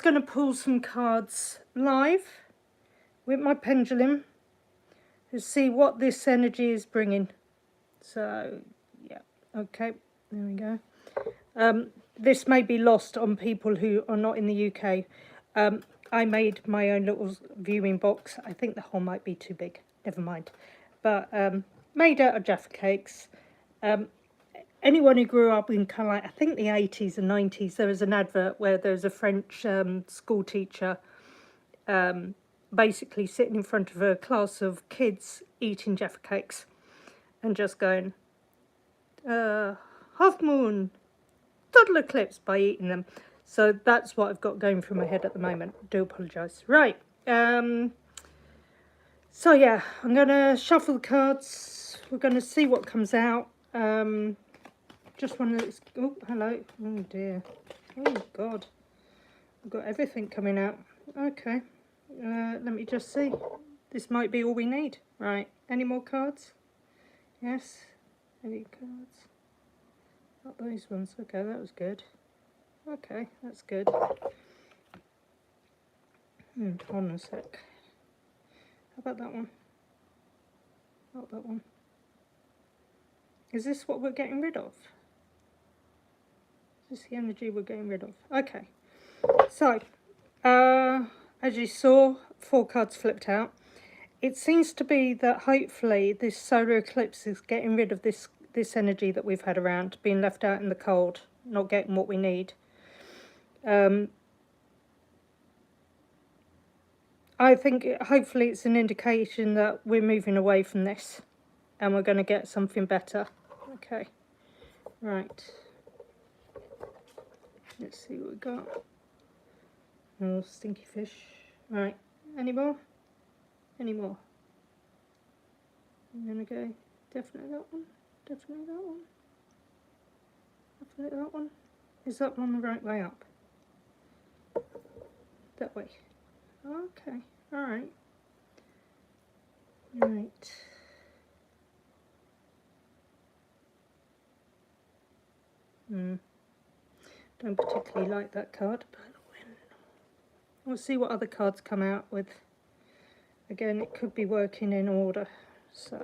going to pull some cards live with my pendulum to see what this energy is bringing. So, yeah, okay, there we go. This may be lost on people who are not in the UK. I made my own little viewing box. I think the hole might be too big. Never mind. But made out of Jaffa cakes. Anyone who grew up in kind of like, I think the 80s and 90s, there was an advert where there was a French school teacher basically sitting in front of a class of kids eating Jaffa cakes and just going, half moon, total eclipse by eating them. So that's what I've got going through my head at the moment. I do apologise. Right. So yeah, I'm going to shuffle the cards. We're going to see what comes out. Just want to... Oh, hello. Oh dear. Oh God. I've got everything coming out. Okay. Let me just see. This might be all we need. Right. Any more cards? Yes. Any cards? Not those ones. Okay, that was good. Okay, that's good. Hold on a sec. How about that one? Not that one. Is this what we're getting rid of? Is this the energy we're getting rid of? Okay. So, as you saw, 4 cards flipped out. It seems to be that hopefully this solar eclipse is getting rid of this energy that we've had around, being left out in the cold, not getting what we need. I think hopefully it's an indication that we're moving away from this and we're going to get something better. Okay, right. Let's see what we got. Oh, stinky fish. Right, any more? Any more? I'm going to go, definitely that one, definitely that one, definitely that one. Is that one the right way up? That way. Okay, alright. Right. Don't particularly like that card, but we'll see what other cards come out with. Again, it could be working in order. So,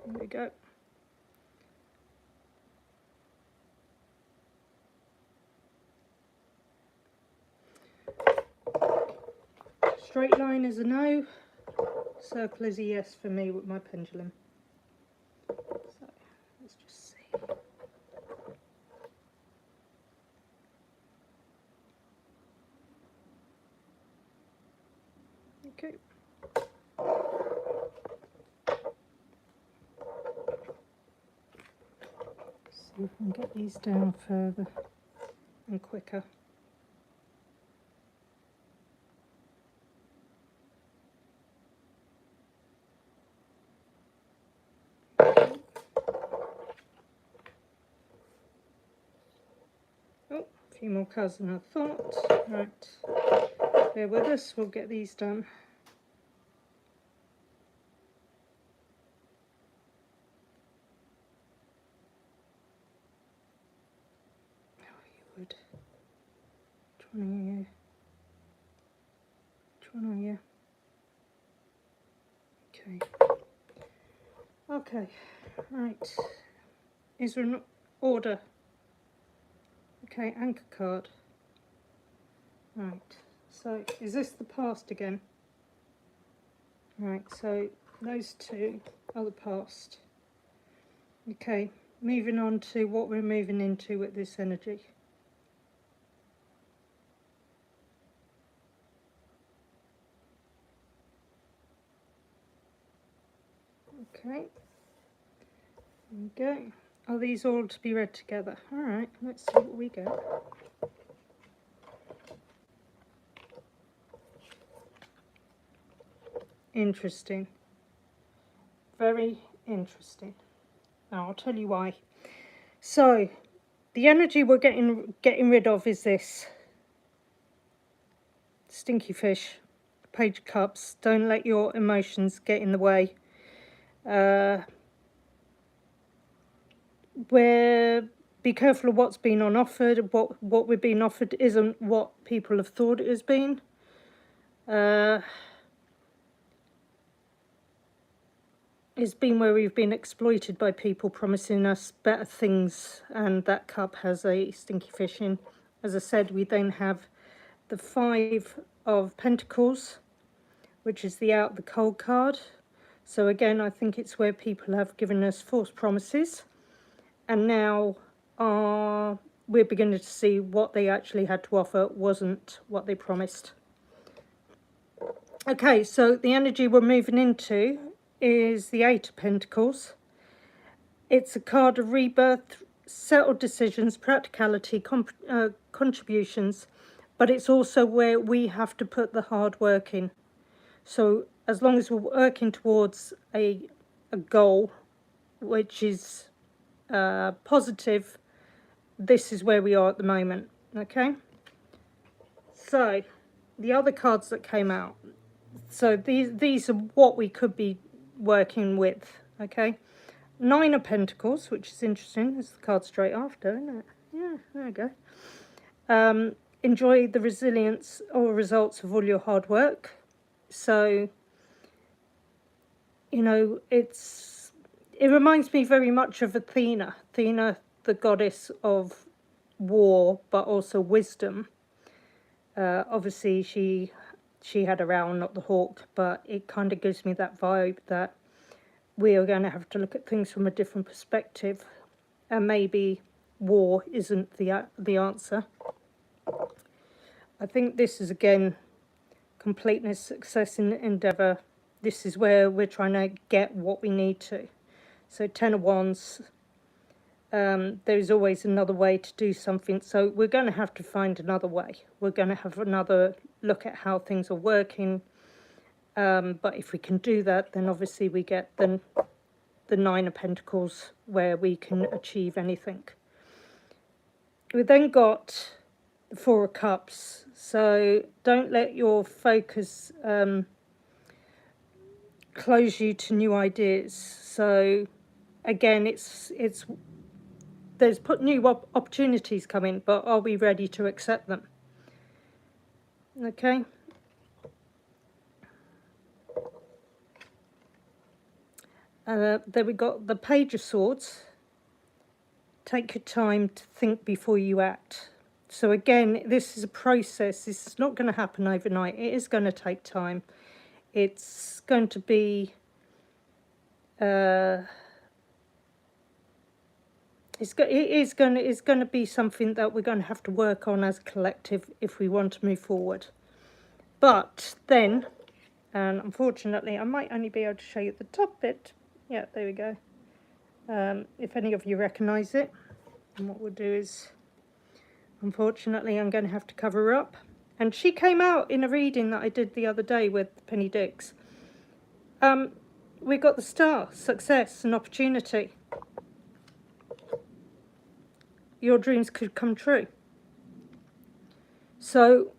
here we go. Straight line is a no. Circle is a yes for me with my pendulum. So, let's just see. Okay. See if we can get these down further and quicker. Oh, a few more cards than I thought. Right, bear with us, we'll get these done. Would. Which one are you? Which one are you? Okay. Okay, right. Is there an order? Okay, anchor card. Right, so is this the past again? Right, so those two are the past. Okay, moving on to what we're moving into with this energy. Okay, there we go. Are these all to be read together? Alright, let's see what we get. Interesting. Very interesting. Now I'll tell you why. So, the energy we're getting rid of is this. Stinky fish, Page of Cups. Don't let your emotions get in the way. be careful of what's been on offered. What we're being offered isn't what people have thought it has been. It's been where we've been exploited by people promising us better things, and that cup has a stinky fish in. As I said, we then have the 5 of Pentacles, which is the out of the cold card. So again, I think it's where people have given us false promises, and now we're beginning to see what they actually had to offer wasn't what they promised. Okay, so the energy we're moving into is the 8 of Pentacles. It's a card of rebirth, settled decisions, practicality, contributions, but it's also where we have to put the hard work in. So as long as we're working towards a goal which is positive, this is where we are at the moment. Okay, so the other cards that came out, so these are what we could be working with. Okay, 9 of Pentacles, which is interesting. It's the card straight after, isn't it? Yeah, there we go. Enjoy the resilience or results of all your hard work. So, you know, it reminds me very much of Athena, the goddess of war, but also wisdom. Obviously, she had a owl, not the hawk, but it kind of gives me that vibe that we are going to have to look at things from a different perspective, and maybe war isn't the answer. I think this is, again, completeness, success in endeavour. This is where we're trying to get what we need to. So 10 of Wands, there's always another way to do something, so we're going to have to find another way. We're going to have another look at how things are working, but if we can do that, then obviously we get the 9 of Pentacles, where we can achieve anything. We then got the 4 of Cups, so don't let your focus close you to new ideas. So again, there's new opportunities coming, but are we ready to accept them? Okay. Then we got the Page of Swords. Take your time to think before you act. So again, this is a process. This is not going to happen overnight. It is going to take time. It's going to be it's going to be something that we're going to have to work on as a collective if we want to move forward. But then, and unfortunately, I might only be able to show you the top bit. Yeah, there we go. If any of you recognise it, and what we'll do is, unfortunately, I'm going to have to cover her up. And she came out in a reading that I did the other day with Penny Dix. We got the Star, success and opportunity. Your dreams could come true. So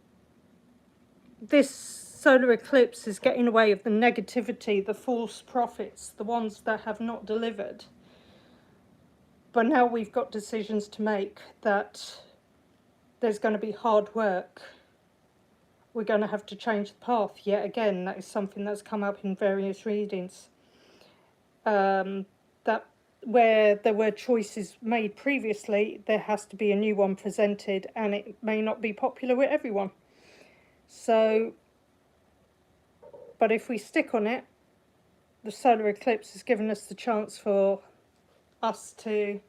this solar eclipse is getting away of the negativity, the false prophets, the ones that have not delivered. But now we've got decisions to make, that there's going to be hard work. We're going to have to change the path yet again. That is something that's come up in various readings. That where there were choices made previously, there has to be a new one presented, and it may not be popular with everyone. So, but if we stick on it, the solar eclipse has given us the chance for us to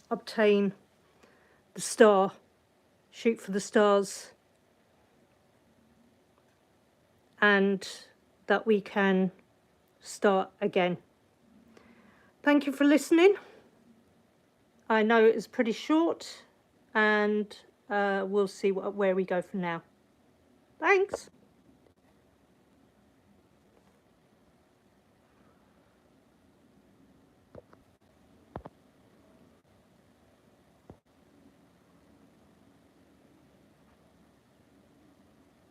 obtain the star, shoot for the stars, and that we can start again. Thank you for listening. I know it is pretty short, and we'll see where we go from now. Thanks.